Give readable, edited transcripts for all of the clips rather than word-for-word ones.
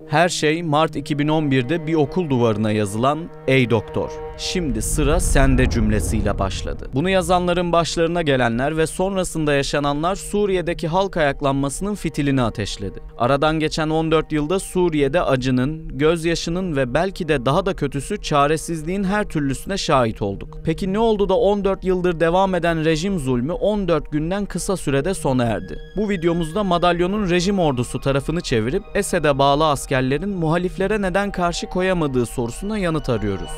Her şey Mart 2011'de bir okul duvarına yazılan "Ey doktor, şimdi sıra sende" cümlesiyle başladı. Bunu yazanların başlarına gelenler ve sonrasında yaşananlar Suriye'deki halk ayaklanmasının fitilini ateşledi. Aradan geçen 14 yılda Suriye'de acının, gözyaşının ve belki de daha da kötüsü çaresizliğin her türlüsüne şahit olduk. Peki ne oldu da 14 yıldır devam eden rejim zulmü 14 günden kısa sürede sona erdi? Bu videomuzda madalyonun rejim ordusu tarafını çevirip Esed'e bağlı askerlerin muhaliflere neden karşı koyamadığı sorusuna yanıt arıyoruz.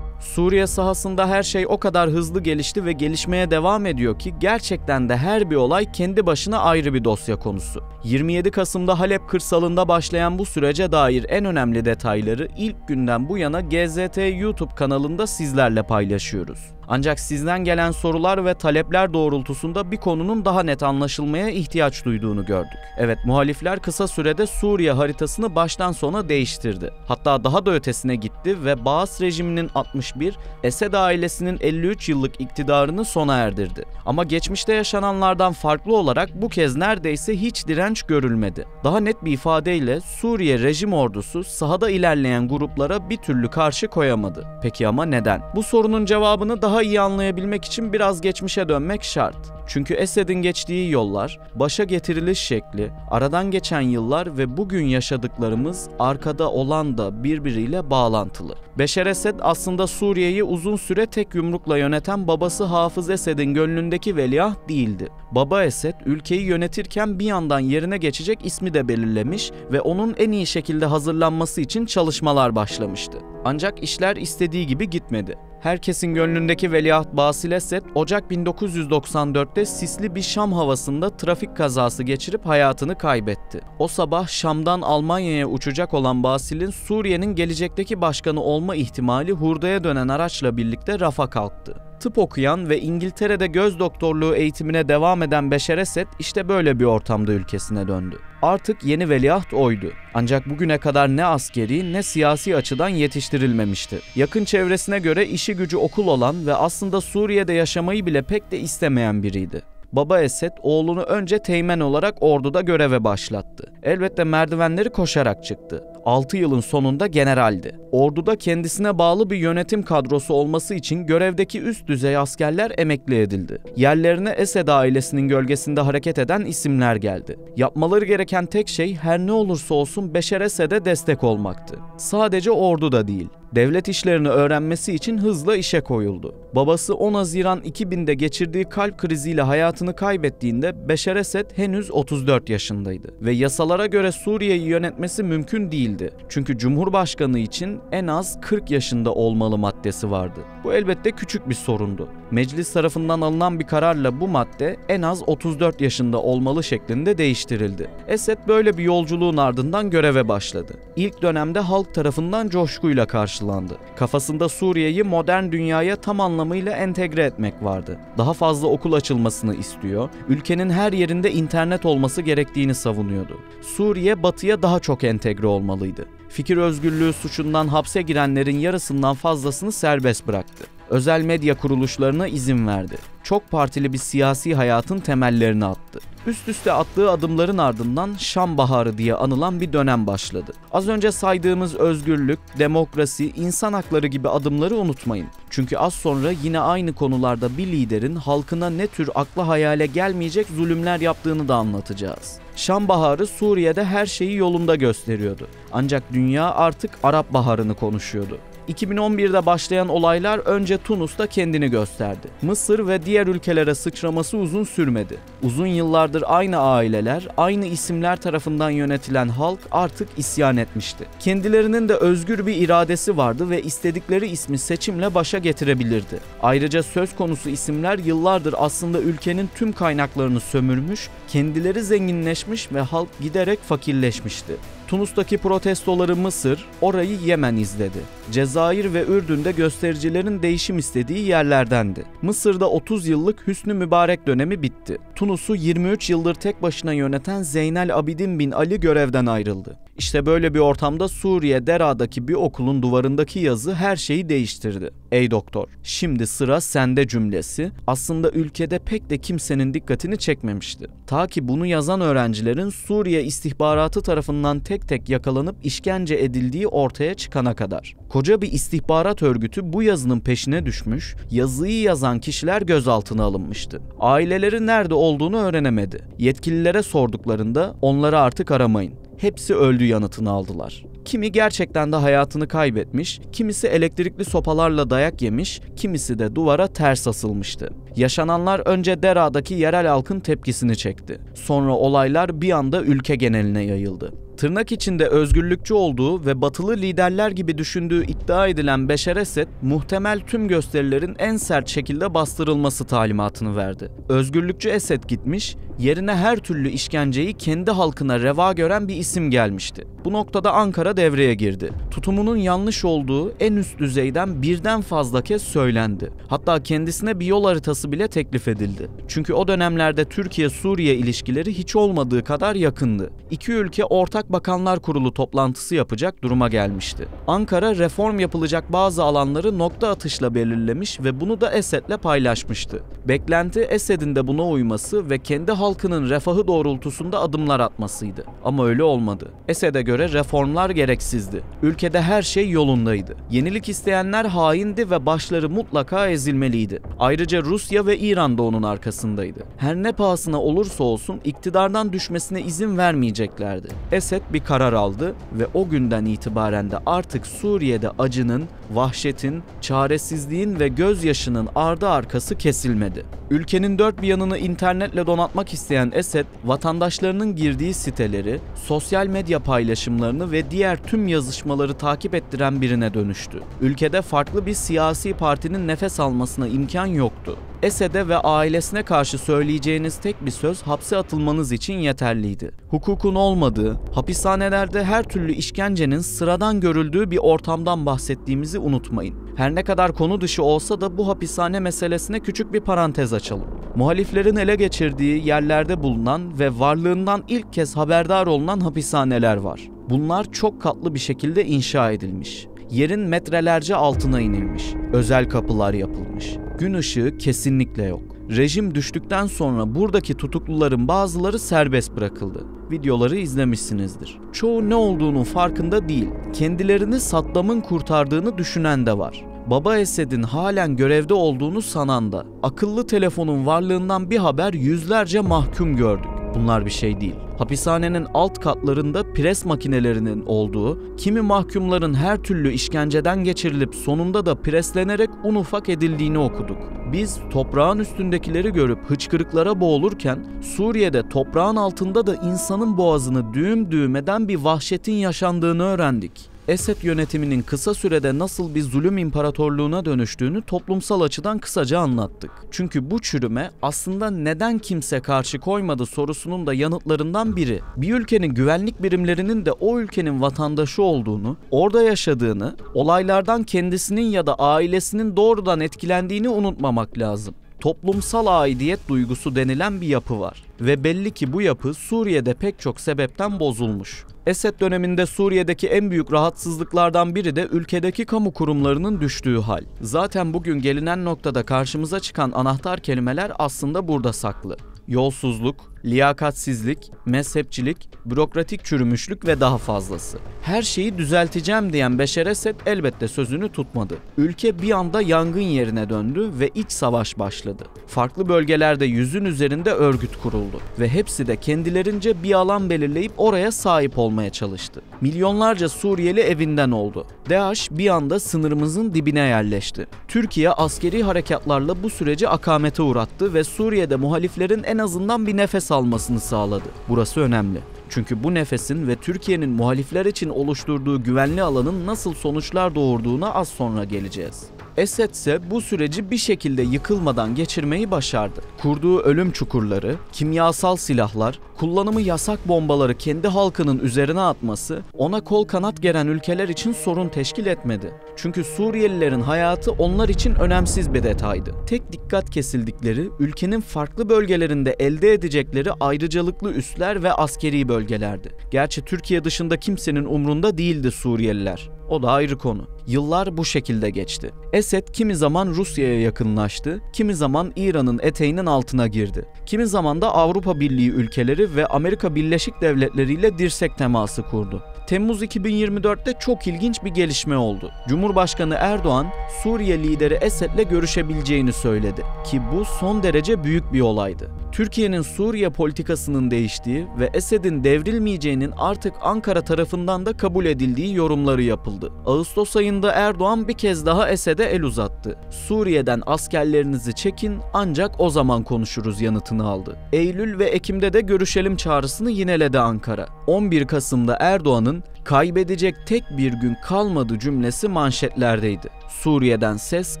Suriye sahasında her şey o kadar hızlı gelişti ve gelişmeye devam ediyor ki gerçekten de her bir olay kendi başına ayrı bir dosya konusu. 27 Kasım'da Halep kırsalında başlayan bu sürece dair en önemli detayları ilk günden bu yana GZT YouTube kanalında sizlerle paylaşıyoruz. Ancak sizden gelen sorular ve talepler doğrultusunda bir konunun daha net anlaşılmaya ihtiyaç duyduğunu gördük. Evet, muhalifler kısa sürede Suriye haritasını baştan sona değiştirdi. Hatta daha da ötesine gitti ve Baas rejiminin 61, Esed ailesinin 53 yıllık iktidarını sona erdirdi. Ama geçmişte yaşananlardan farklı olarak bu kez neredeyse hiç direnç görülmedi. Daha net bir ifadeyle Suriye rejim ordusu sahada ilerleyen gruplara bir türlü karşı koyamadı. Peki ama neden? Bu sorunun cevabını daha iyi anlayabilmek için biraz geçmişe dönmek şart. Çünkü Esed'in geçtiği yollar, başa getiriliş şekli, aradan geçen yıllar ve bugün yaşadıklarımız arkada olan da birbiriyle bağlantılı. Beşer Esed aslında Suriye'yi uzun süre tek yumrukla yöneten babası Hafız Esed'in gönlündeki veliaht değildi. Baba Esed ülkeyi yönetirken bir yandan yerine geçecek ismi de belirlemiş ve onun en iyi şekilde hazırlanması için çalışmalar başlamıştı. Ancak işler istediği gibi gitmedi. Herkesin gönlündeki veliaht Basil Esed, Ocak 1994'te sisli bir Şam havasında trafik kazası geçirip hayatını kaybetti. O sabah Şam'dan Almanya'ya uçacak olan Basil'in Suriye'nin gelecekteki başkanı olma ihtimali hurdaya dönen araçla birlikte rafa kalktı. Tıp okuyan ve İngiltere'de göz doktorluğu eğitimine devam eden Beşer Esed işte böyle bir ortamda ülkesine döndü. Artık yeni veliaht oydu. Ancak bugüne kadar ne askeri ne siyasi açıdan yetiştirilmemişti. Yakın çevresine göre işi gücü okul olan ve aslında Suriye'de yaşamayı bile pek de istemeyen biriydi. Baba Esed oğlunu önce teğmen olarak orduda göreve başlattı. Elbette merdivenleri koşarak çıktı. 6 yılın sonunda generaldi. Orduda kendisine bağlı bir yönetim kadrosu olması için görevdeki üst düzey askerler emekli edildi. Yerlerine Esed ailesinin gölgesinde hareket eden isimler geldi. Yapmaları gereken tek şey her ne olursa olsun Beşer Esed'e destek olmaktı. Sadece orduda değil, devlet işlerini öğrenmesi için hızla işe koyuldu. Babası 10 Haziran 2000'de geçirdiği kalp kriziyle hayatını kaybettiğinde Beşer Esed henüz 34 yaşındaydı ve yasalara göre Suriye'yi yönetmesi mümkün değildi. Çünkü Cumhurbaşkanı için en az 40 yaşında olmalı maddesi vardı. Bu elbette küçük bir sorundu. Meclis tarafından alınan bir kararla bu madde en az 34 yaşında olmalı şeklinde değiştirildi. Esed böyle bir yolculuğun ardından göreve başladı. İlk dönemde halk tarafından coşkuyla karşılandı. Kafasında Suriye'yi modern dünyaya tam anlamıyla entegre etmek vardı. Daha fazla okul açılmasını istiyor, ülkenin her yerinde internet olması gerektiğini savunuyordu. Suriye batıya daha çok entegre olmalıydı. Fikir özgürlüğü suçundan hapse girenlerin yarısından fazlasını serbest bıraktı. Özel medya kuruluşlarına izin verdi. Çok partili bir siyasi hayatın temellerini attı. Üst üste attığı adımların ardından Şam Baharı diye anılan bir dönem başladı. Az önce saydığımız özgürlük, demokrasi, insan hakları gibi adımları unutmayın. Çünkü az sonra yine aynı konularda bir liderin halkına ne tür akla hayale gelmeyecek zulümler yaptığını da anlatacağız. Şam Baharı Suriye'de her şeyi yolunda gösteriyordu. Ancak dünya artık Arap Baharı'nı konuşuyordu. 2011'de başlayan olaylar önce Tunus'ta kendini gösterdi. Mısır ve diğer ülkelere sıçraması uzun sürmedi. Uzun yıllardır aynı aileler, aynı isimler tarafından yönetilen halk artık isyan etmişti. Kendilerinin de özgür bir iradesi vardı ve istedikleri ismi seçimle başa getirebilirdi. Ayrıca söz konusu isimler yıllardır aslında ülkenin tüm kaynaklarını sömürmüş, kendileri zenginleşmiş ve halk giderek fakirleşmişti. Tunus'taki protestoları Mısır, orayı Yemen izledi. Cezayir ve Ürdün'de göstericilerin değişim istediği yerlerdendi. Mısır'da 30 yıllık Hüsnü Mübarek dönemi bitti. Tunus'u 23 yıldır tek başına yöneten Zeynel Abidin bin Ali görevden ayrıldı. İşte böyle bir ortamda Suriye Dera'daki bir okulun duvarındaki yazı her şeyi değiştirdi. "Ey doktor, şimdi sıra sende" cümlesi aslında ülkede pek de kimsenin dikkatini çekmemişti. Ta ki bunu yazan öğrencilerin Suriye istihbaratı tarafından tek tek yakalanıp işkence edildiği ortaya çıkana kadar. Koca bir istihbarat örgütü bu yazının peşine düşmüş, yazıyı yazan kişiler gözaltına alınmıştı. Aileleri nerede olduğunu öğrenemedi. Yetkililere sorduklarında onları artık aramayın, hepsi öldü yanıtını aldılar. Kimi gerçekten de hayatını kaybetmiş, kimisi elektrikli sopalarla dayak yemiş, kimisi de duvara ters asılmıştı. Yaşananlar önce Dera'daki yerel halkın tepkisini çekti. Sonra olaylar bir anda ülke geneline yayıldı. Tırnak içinde özgürlükçü olduğu ve batılı liderler gibi düşündüğü iddia edilen Beşer Esed, muhtemel tüm gösterilerin en sert şekilde bastırılması talimatını verdi. Özgürlükçü Esed gitmiş, yerine her türlü işkenceyi kendi halkına reva gören bir isim gelmişti. Bu noktada Ankara devreye girdi. Tutumunun yanlış olduğu en üst düzeyden birden fazla kez söylendi. Hatta kendisine bir yol haritası bile teklif edildi. Çünkü o dönemlerde Türkiye-Suriye ilişkileri hiç olmadığı kadar yakındı. İki ülke ortak Bakanlar Kurulu toplantısı yapacak duruma gelmişti. Ankara reform yapılacak bazı alanları nokta atışla belirlemiş ve bunu da Esed'le paylaşmıştı. Beklenti Esed'in de buna uyması ve kendi halkının refahı doğrultusunda adımlar atmasıydı. Ama öyle olmadı. Esed'e göre reformlar gereksizdi. Ülkede her şey yolundaydı. Yenilik isteyenler haindi ve başları mutlaka ezilmeliydi. Ayrıca Rusya ve İran da onun arkasındaydı. Her ne pahasına olursa olsun iktidardan düşmesine izin vermeyeceklerdi. Esed bir karar aldı ve o günden itibaren de artık Suriye'de acının, vahşetin, çaresizliğin ve gözyaşının ardı arkası kesilmedi. Ülkenin dört bir yanını internetle donatmak isteyen Esed, vatandaşlarının girdiği siteleri, sosyal medya paylaşımlarını ve diğer tüm yazışmaları takip ettiren birine dönüştü. Ülkede farklı bir siyasi partinin nefes almasına imkan yoktu. Esed'e ve ailesine karşı söyleyeceğiniz tek bir söz hapse atılmanız için yeterliydi. Hukukun olmadığı, hapishanelerde her türlü işkencenin sıradan görüldüğü bir ortamdan bahsettiğimizi unutmayın. Her ne kadar konu dışı olsa da bu hapishane meselesine küçük bir parantez açalım. Muhaliflerin ele geçirdiği yerlerde bulunan ve varlığından ilk kez haberdar olunan hapishaneler var. Bunlar çok katlı bir şekilde inşa edilmiş. Yerin metrelerce altına inilmiş. Özel kapılar yapılmış. Gün ışığı kesinlikle yok. Rejim düştükten sonra buradaki tutukluların bazıları serbest bırakıldı. Videoları izlemişsinizdir. Çoğu ne olduğunun farkında değil. Kendilerini Saddam'ın kurtardığını düşünen de var. Baba Esed'in halen görevde olduğunu sanan da. Akıllı telefonun varlığından bir haber yüzlerce mahkum gördük. Bunlar bir şey değil. Hapishanenin alt katlarında pres makinelerinin olduğu, kimi mahkumların her türlü işkenceden geçirilip sonunda da preslenerek un ufak edildiğini okuduk. Biz toprağın üstündekileri görüp hıçkırıklara boğulurken Suriye'de toprağın altında da insanın boğazını düğüm düğüm eden bir vahşetin yaşandığını öğrendik. Esed yönetiminin kısa sürede nasıl bir zulüm imparatorluğuna dönüştüğünü toplumsal açıdan kısaca anlattık. Çünkü bu çürüme aslında neden kimse karşı koymadı sorusunun da yanıtlarından biri. Bir ülkenin güvenlik birimlerinin de o ülkenin vatandaşı olduğunu, orada yaşadığını, olaylardan kendisinin ya da ailesinin doğrudan etkilendiğini unutmamak lazım. Toplumsal aidiyet duygusu denilen bir yapı var ve belli ki bu yapı Suriye'de pek çok sebepten bozulmuş. Esed döneminde Suriye'deki en büyük rahatsızlıklardan biri de ülkedeki kamu kurumlarının düştüğü hal. Zaten bugün gelinen noktada karşımıza çıkan anahtar kelimeler aslında burada saklı. Yolsuzluk, liyakatsizlik, mezhepçilik, bürokratik çürümüşlük ve daha fazlası. Her şeyi düzelteceğim diyen Beşer Esed elbette sözünü tutmadı. Ülke bir anda yangın yerine döndü ve iç savaş başladı. Farklı bölgelerde 100'ün üzerinde örgüt kuruldu ve hepsi de kendilerince bir alan belirleyip oraya sahip olmaya çalıştı. Milyonlarca Suriyeli evinden oldu. DAEŞ bir anda sınırımızın dibine yerleşti. Türkiye askeri harekatlarla bu süreci akamete uğrattı ve Suriye'de muhaliflerin en azından bir nefes almasını sağladı. Burası önemli. Çünkü bu nefesin ve Türkiye'nin muhalifler için oluşturduğu güvenli alanın nasıl sonuçlar doğurduğuna az sonra geleceğiz. Esed ise bu süreci bir şekilde yıkılmadan geçirmeyi başardı. Kurduğu ölüm çukurları, kimyasal silahlar, kullanımı yasak bombaları kendi halkının üzerine atması ona kol kanat geren ülkeler için sorun teşkil etmedi. Çünkü Suriyelilerin hayatı onlar için önemsiz bir detaydı. Tek dikkat kesildikleri ülkenin farklı bölgelerinde elde edecekleri ayrıcalıklı üsler ve askeri bölgelerdi. Gerçi Türkiye dışında kimsenin umrunda değildi Suriyeliler. O da ayrı konu. Yıllar bu şekilde geçti. Esed kimi zaman Rusya'ya yakınlaştı, kimi zaman İran'ın eteğinin altına girdi. Kimi zaman da Avrupa Birliği ülkeleri ve Amerika Birleşik Devletleri ile dirsek teması kurdu. Temmuz 2024'te çok ilginç bir gelişme oldu. Cumhurbaşkanı Erdoğan, Suriye lideri Esed'le görüşebileceğini söyledi ki bu son derece büyük bir olaydı. Türkiye'nin Suriye politikasının değiştiği ve Esed'in devrilmeyeceğinin artık Ankara tarafından da kabul edildiği yorumları yapıldı. Ağustos ayında Erdoğan bir kez daha Esed'e el uzattı. Suriye'den askerlerinizi çekin ancak o zaman konuşuruz yanıtını aldı. Eylül ve Ekim'de de görüşelim çağrısını yineledi Ankara. 11 Kasım'da Erdoğan'ın kaybedecek tek bir gün kalmadı cümlesi manşetlerdeydi. Suriye'den ses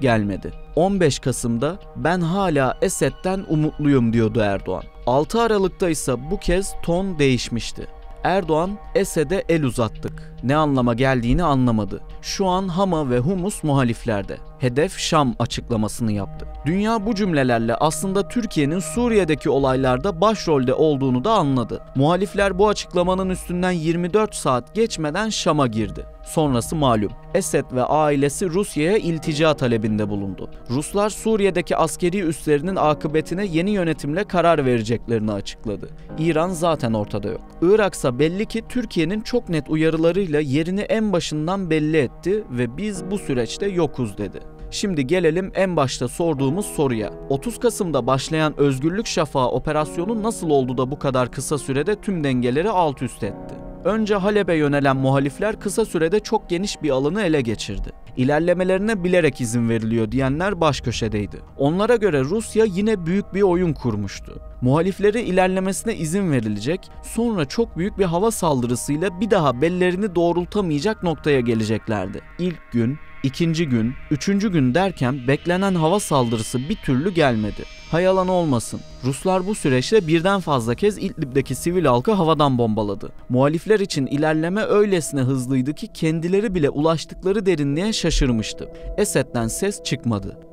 gelmedi. 15 Kasım'da ben hala Esed'den umutluyum diyordu Erdoğan. 6 Aralık'ta ise bu kez ton değişmişti. Erdoğan, Esed'e el uzattık. Ne anlama geldiğini anlamadı. Şu an Hama ve Humus muhaliflerde. Hedef Şam açıklamasını yaptı. Dünya bu cümlelerle aslında Türkiye'nin Suriye'deki olaylarda başrolde olduğunu da anladı. Muhalifler bu açıklamanın üstünden 24 saat geçmeden Şam'a girdi. Sonrası malum. Esed ve ailesi Rusya'ya iltica talebinde bulundu. Ruslar Suriye'deki askeri üslerinin akıbetine yeni yönetimle karar vereceklerini açıkladı. İran zaten ortada yok. Irak ise belli ki Türkiye'nin çok net uyarılarıyla yerini en başından belli etti ve biz bu süreçte yokuz dedi. Şimdi gelelim en başta sorduğumuz soruya. 30 Kasım'da başlayan Özgürlük Şafağı operasyonu nasıl oldu da bu kadar kısa sürede tüm dengeleri alt üst etti? Önce Halep'e yönelen muhalifler kısa sürede çok geniş bir alanı ele geçirdi. İlerlemelerine bilerek izin veriliyor diyenler baş köşedeydi. Onlara göre Rusya yine büyük bir oyun kurmuştu. Muhalifleri ilerlemesine izin verilecek, sonra çok büyük bir hava saldırısıyla bir daha bellerini doğrultamayacak noktaya geleceklerdi. İlk gün, İkinci gün, üçüncü gün derken beklenen hava saldırısı bir türlü gelmedi. Hayalan olmasın, Ruslar bu süreçte birden fazla kez İdlib'deki sivil halkı havadan bombaladı. Muhalifler için ilerleme öylesine hızlıydı ki kendileri bile ulaştıkları derinliğe şaşırmıştı. Esed'den ses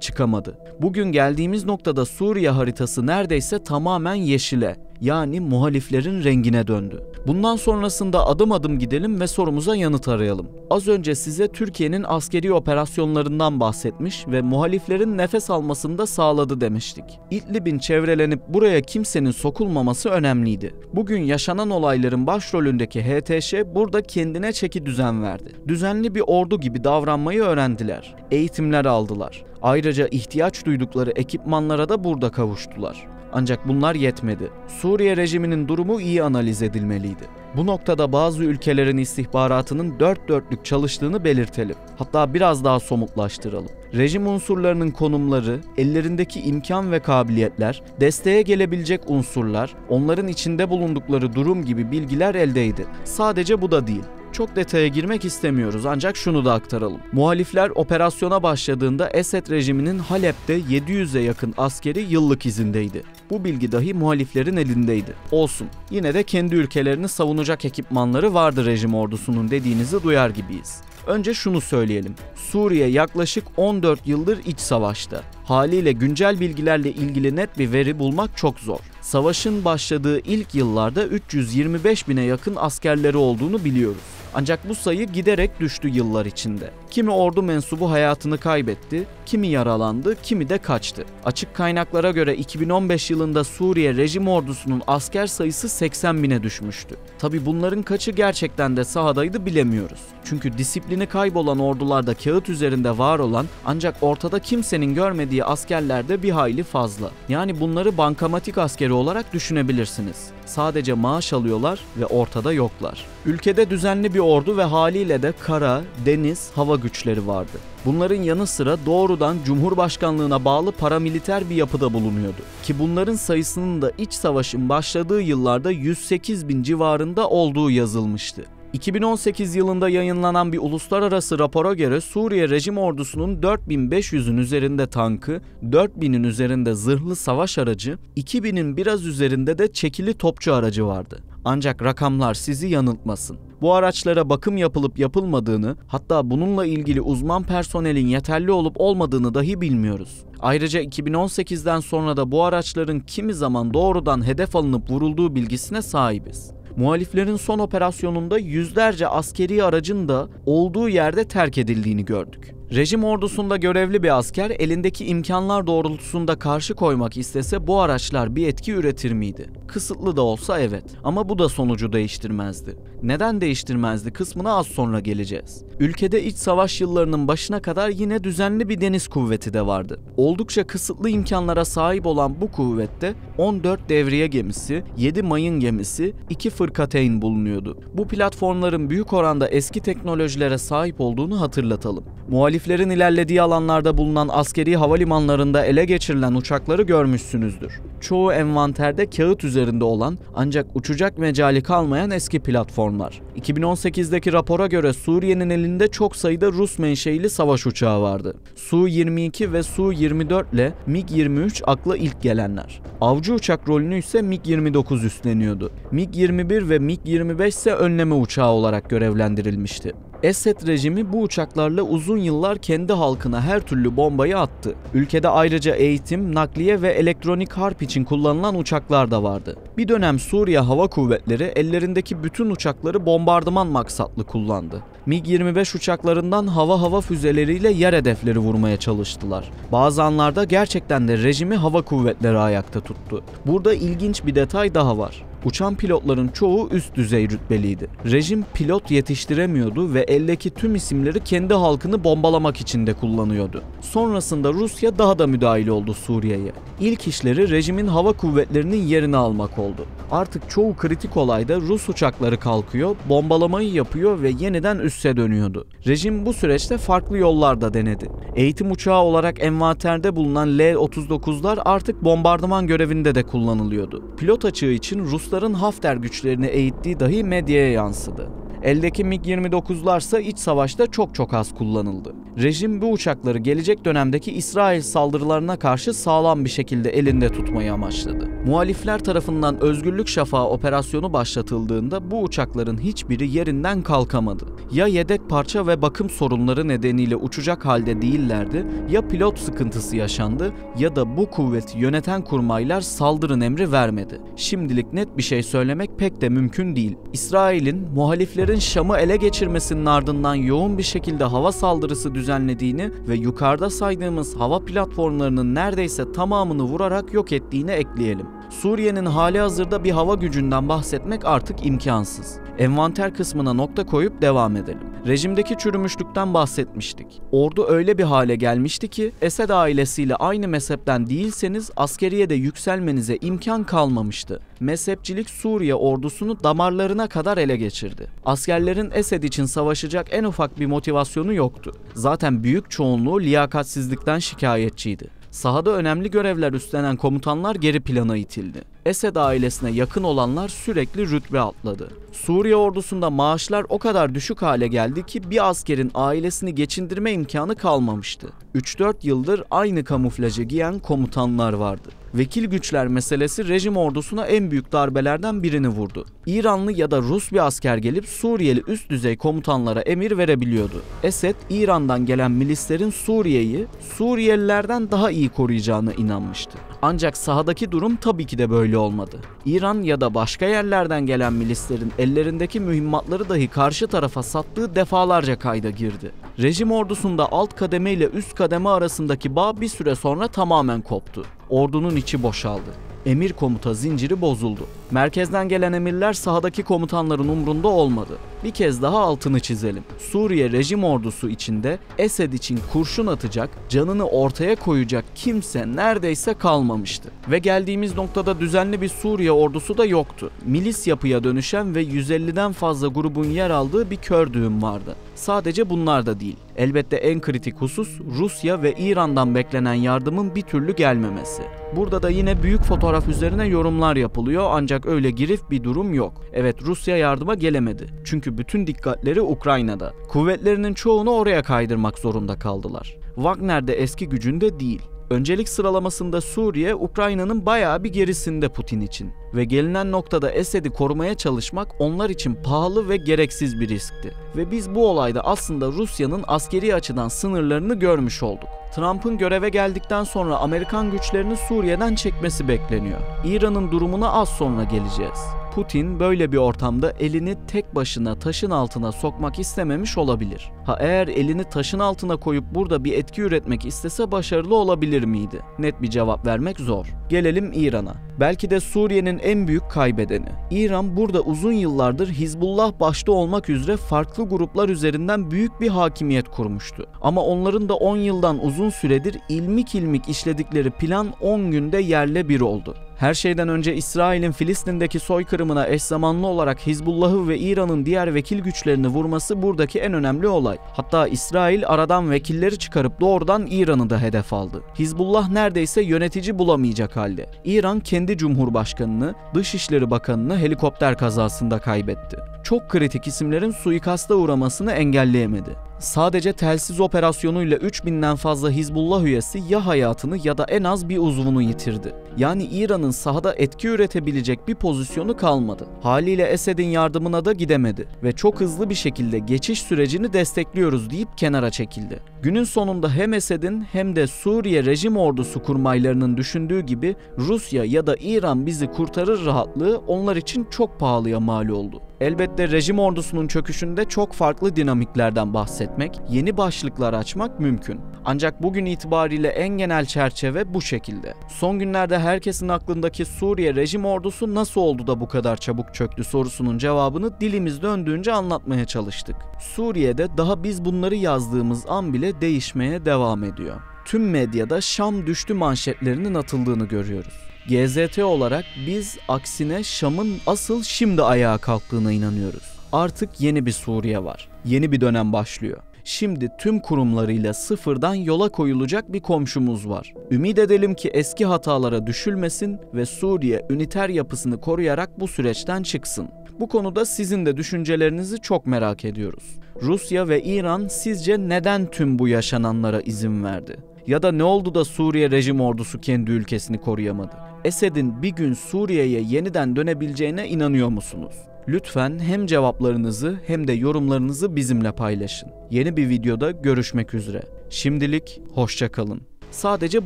çıkamadı. Bugün geldiğimiz noktada Suriye haritası neredeyse tamamen yeşile, yani muhaliflerin rengine döndü. Bundan sonrasında adım adım gidelim ve sorumuza yanıt arayalım. Az önce size Türkiye'nin askeri operasyonlarından bahsetmiş ve muhaliflerin nefes almasını da sağladı demiştik. İdlib'in çevrelenip buraya kimsenin sokulmaması önemliydi. Bugün yaşanan olayların başrolündeki HTŞ burada kendine çeki düzen verdi. Düzenli bir ordu gibi davranmayı öğrendiler. Eğitimler aldılar. Ayrıca ihtiyaç duydukları ekipmanlara da burada kavuştular. Ancak bunlar yetmedi. Suriye rejiminin durumu iyi analiz edilmeliydi. Bu noktada bazı ülkelerin istihbaratının dört dörtlük çalıştığını belirtelim. Hatta biraz daha somutlaştıralım. Rejim unsurlarının konumları, ellerindeki imkan ve kabiliyetler, desteğe gelebilecek unsurlar, onların içinde bulundukları durum gibi bilgiler eldeydi. Sadece bu da değil. Çok detaya girmek istemiyoruz ancak şunu da aktaralım. Muhalifler operasyona başladığında Esed rejiminin Halep'te 700'e yakın askeri yıllık izindeydi. Bu bilgi dahi muhaliflerin elindeydi. Olsun, yine de kendi ülkelerini savunacak ekipmanları vardı rejim ordusunun dediğinizi duyar gibiyiz. Önce şunu söyleyelim. Suriye yaklaşık 14 yıldır iç savaşta. Haliyle güncel bilgilerle ilgili net bir veri bulmak çok zor. Savaşın başladığı ilk yıllarda 325 bine yakın askerleri olduğunu biliyoruz. Ancak bu sayı giderek düştü yıllar içinde. Kimi ordu mensubu hayatını kaybetti, kimi yaralandı, kimi de kaçtı. Açık kaynaklara göre 2015 yılında Suriye rejim ordusunun asker sayısı 80 bine düşmüştü. Tabi bunların kaçı gerçekten de sahadaydı bilemiyoruz. Çünkü disiplini kaybolan ordularda kağıt üzerinde var olan ancak ortada kimsenin görmediği askerler de bir hayli fazla. Yani bunları bankamatik askeri olarak düşünebilirsiniz. Sadece maaş alıyorlar ve ortada yoklar. Ülkede düzenli bir ordu ve haliyle de kara, deniz, hava güçleri vardı. Bunların yanı sıra doğrudan Cumhurbaşkanlığına bağlı paramiliter bir yapıda bulunuyordu. Ki bunların sayısının da iç savaşın başladığı yıllarda 108 bin civarında olduğu yazılmıştı. 2018 yılında yayınlanan bir uluslararası rapora göre Suriye rejim ordusunun 4500'ün üzerinde tankı, 4000'in üzerinde zırhlı savaş aracı, 2000'in biraz üzerinde de çekili topçu aracı vardı. Ancak rakamlar sizi yanıltmasın. Bu araçlara bakım yapılıp yapılmadığını, hatta bununla ilgili uzman personelin yeterli olup olmadığını dahi bilmiyoruz. Ayrıca 2018'den sonra da bu araçların kimi zaman doğrudan hedef alınıp vurulduğu bilgisine sahibiz. Muhaliflerin son operasyonunda yüzlerce askeri aracın da olduğu yerde terk edildiğini gördük. Rejim ordusunda görevli bir asker elindeki imkanlar doğrultusunda karşı koymak istese bu araçlar bir etki üretir miydi? Kısıtlı da olsa evet, ama bu da sonucu değiştirmezdi. Neden değiştirmezdi kısmına az sonra geleceğiz. Ülkede iç savaş yıllarının başına kadar yine düzenli bir deniz kuvveti de vardı. Oldukça kısıtlı imkanlara sahip olan bu kuvvette 14 devriye gemisi, 7 mayın gemisi, 2 fırkateyn bulunuyordu. Bu platformların büyük oranda eski teknolojilere sahip olduğunu hatırlatalım. Muhaliflerin ilerlediği alanlarda bulunan askeri havalimanlarında ele geçirilen uçakları görmüşsünüzdür. Çoğu envanterde kağıt üzerinde olan ancak uçacak mecali kalmayan eski platformlar. 2018'deki rapora göre Suriye'nin elinde çok sayıda Rus menşeili savaş uçağı vardı. Su-22 ve Su-24 ile MiG-23 akla ilk gelenler. Avcı uçak rolünü ise MiG-29 üstleniyordu. MiG-21 ve MiG-25 ise önleme uçağı olarak görevlendirilmişti. Esed rejimi bu uçaklarla uzun yıllar kendi halkına her türlü bombayı attı. Ülkede ayrıca eğitim, nakliye ve elektronik harp için kullanılan uçaklar da vardı. Bir dönem Suriye Hava Kuvvetleri ellerindeki bütün uçakları bombardıman maksatlı kullandı. MiG-25 uçaklarından hava füzeleriyle yer hedefleri vurmaya çalıştılar. Bazı anlarda gerçekten de rejimi hava kuvvetleri ayakta tuttu. Burada ilginç bir detay daha var. Uçan pilotların çoğu üst düzey rütbeliydi. Rejim pilot yetiştiremiyordu ve eldeki tüm isimleri kendi halkını bombalamak için de kullanıyordu. Sonrasında Rusya daha da müdahil oldu Suriye'ye. İlk işleri rejimin hava kuvvetlerinin yerini almak oldu. Artık çoğu kritik olayda Rus uçakları kalkıyor, bombalamayı yapıyor ve yeniden üsse dönüyordu. Rejim bu süreçte farklı yollar da denedi. Eğitim uçağı olarak envanterde bulunan L-39'lar artık bombardıman görevinde de kullanılıyordu. Pilot açığı için Rusların Hafter güçlerini eğittiği dahi medyaya yansıdı. Eldeki MiG-29'larsa iç savaşta çok az kullanıldı. Rejim bu uçakları gelecek dönemdeki İsrail saldırılarına karşı sağlam bir şekilde elinde tutmayı amaçladı. Muhalifler tarafından Özgürlük Şafağı operasyonu başlatıldığında bu uçakların hiçbiri yerinden kalkamadı. Ya yedek parça ve bakım sorunları nedeniyle uçacak halde değillerdi, ya pilot sıkıntısı yaşandı ya da bu kuvveti yöneten kurmaylar saldırın emri vermedi. Şimdilik net bir şey söylemek pek de mümkün değil. İsrail'in muhaliflerin Şam'ı ele geçirmesinin ardından yoğun bir şekilde hava saldırısı düzenlediğini ve yukarıda saydığımız hava platformlarının neredeyse tamamını vurarak yok ettiğini ekleyelim. Suriye'nin halihazırda bir hava gücünden bahsetmek artık imkansız. Envanter kısmına nokta koyup devam edelim. Rejimdeki çürümüşlükten bahsetmiştik. Ordu öyle bir hale gelmişti ki Esed ailesiyle aynı mezhepten değilseniz askeriye de yükselmenize imkan kalmamıştı. Mezhepçilik Suriye ordusunu damarlarına kadar ele geçirdi. Askerlerin Esed için savaşacak en ufak bir motivasyonu yoktu. Zaten büyük çoğunluğu liyakatsizlikten şikayetçiydi. Sahada önemli görevler üstlenen komutanlar geri plana itildi. Esed ailesine yakın olanlar sürekli rütbe atladı. Suriye ordusunda maaşlar o kadar düşük hale geldi ki bir askerin ailesini geçindirme imkanı kalmamıştı. 3-4 yıldır aynı kamuflajı giyen komutanlar vardı. Vekil güçler meselesi rejim ordusuna en büyük darbelerden birini vurdu. İranlı ya da Rus bir asker gelip Suriyeli üst düzey komutanlara emir verebiliyordu. Esed, İran'dan gelen milislerin Suriye'yi Suriyelilerden daha iyi koruyacağına inanmıştı. Ancak sahadaki durum tabii ki de böyle olmadı. İran ya da başka yerlerden gelen milislerin ellerindeki mühimmatları dahi karşı tarafa sattığı defalarca kayda girdi. Rejim ordusunda alt kademe ile üst kademe arasındaki bağ bir süre sonra tamamen koptu. Ordunun içi boşaldı. Emir komuta zinciri bozuldu. Merkezden gelen emirler sahadaki komutanların umrunda olmadı. Bir kez daha altını çizelim. Suriye rejim ordusu içinde Esed için kurşun atacak, canını ortaya koyacak kimse neredeyse kalmamıştı. Ve geldiğimiz noktada düzenli bir Suriye ordusu da yoktu. Milis yapıya dönüşen ve 150'den fazla grubun yer aldığı bir kör düğüm vardı. Sadece bunlar da değil. Elbette en kritik husus Rusya ve İran'dan beklenen yardımın bir türlü gelmemesi. Burada da yine büyük fotoğraf üzerine yorumlar yapılıyor ancak öyle girif bir durum yok. Evet, Rusya yardıma gelemedi. Çünkü bütün dikkatleri Ukrayna'da. Kuvvetlerinin çoğunu oraya kaydırmak zorunda kaldılar. Wagner de eski gücünde değil. Öncelik sıralamasında Suriye, Ukrayna'nın bayağı bir gerisinde Putin için. Ve gelinen noktada Esed'i korumaya çalışmak onlar için pahalı ve gereksiz bir riskti. Ve biz bu olayda aslında Rusya'nın askeri açıdan sınırlarını görmüş olduk. Trump'ın göreve geldikten sonra Amerikan güçlerini Suriye'den çekmesi bekleniyor. İran'ın durumuna az sonra geleceğiz. Putin böyle bir ortamda elini tek başına taşın altına sokmak istememiş olabilir. Eğer elini taşın altına koyup burada bir etki üretmek istese başarılı olabilir miydi? Net bir cevap vermek zor. Gelelim İran'a. Belki de Suriye'nin en büyük kaybedeni. İran burada uzun yıllardır Hizbullah başta olmak üzere farklı gruplar üzerinden büyük bir hakimiyet kurmuştu. Ama onların da 10 yıldan uzun süredir ilmik ilmik işledikleri plan 10 günde yerle bir oldu. Her şeyden önce İsrail'in Filistin'deki soykırımına eş zamanlı olarak Hizbullah'ı ve İran'ın diğer vekil güçlerini vurması buradaki en önemli olay. Hatta İsrail aradan vekilleri çıkarıp doğrudan İran'ı da hedef aldı. Hizbullah neredeyse yönetici bulamayacak halde. İran kendi Cumhurbaşkanını, Dışişleri Bakanını helikopter kazasında kaybetti. Çok kritik isimlerin suikasta uğramasını engelleyemedi. Sadece telsiz operasyonuyla 3000'den fazla Hizbullah üyesi ya hayatını ya da en az bir uzvunu yitirdi. Yani İran'ın sahada etki üretebilecek bir pozisyonu kalmadı. Haliyle Esed'in yardımına da gidemedi ve çok hızlı bir şekilde geçiş sürecini destekliyoruz deyip kenara çekildi. Günün sonunda hem Esed'in hem de Suriye rejim ordusu kurmaylarının düşündüğü gibi Rusya ya da İran bizi kurtarır rahatlığı onlar için çok pahalıya mal oldu. Elbette rejim ordusunun çöküşünde çok farklı dinamiklerden bahsetmek, yeni başlıklar açmak mümkün. Ancak bugün itibariyle en genel çerçeve bu şekilde. Son günlerde herkesin aklındaki Suriye rejim ordusu nasıl oldu da bu kadar çabuk çöktü sorusunun cevabını dilimiz döndüğünce anlatmaya çalıştık. Suriye'de daha biz bunları yazdığımız an bile değişmeye devam ediyor. Tüm medyada Şam düştü manşetlerinin atıldığını görüyoruz. GZT olarak biz aksine Şam'ın asıl şimdi ayağa kalktığına inanıyoruz. Artık yeni bir Suriye var. Yeni bir dönem başlıyor. Şimdi tüm kurumlarıyla sıfırdan yola koyulacak bir komşumuz var. Ümit edelim ki eski hatalara düşülmesin ve Suriye üniter yapısını koruyarak bu süreçten çıksın. Bu konuda sizin de düşüncelerinizi çok merak ediyoruz. Rusya ve İran sizce neden tüm bu yaşananlara izin verdi? Ya da ne oldu da Suriye rejim ordusu kendi ülkesini koruyamadı? Esed'in bir gün Suriye'ye yeniden dönebileceğine inanıyor musunuz? Lütfen hem cevaplarınızı hem de yorumlarınızı bizimle paylaşın. Yeni bir videoda görüşmek üzere. Şimdilik hoşça kalın. Sadece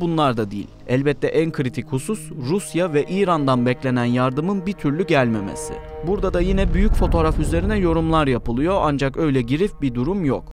bunlar da değil. Elbette en kritik husus Rusya ve İran'dan beklenen yardımın bir türlü gelmemesi. Burada da yine büyük fotoğraf üzerine yorumlar yapılıyor ancak öyle girif bir durum yok.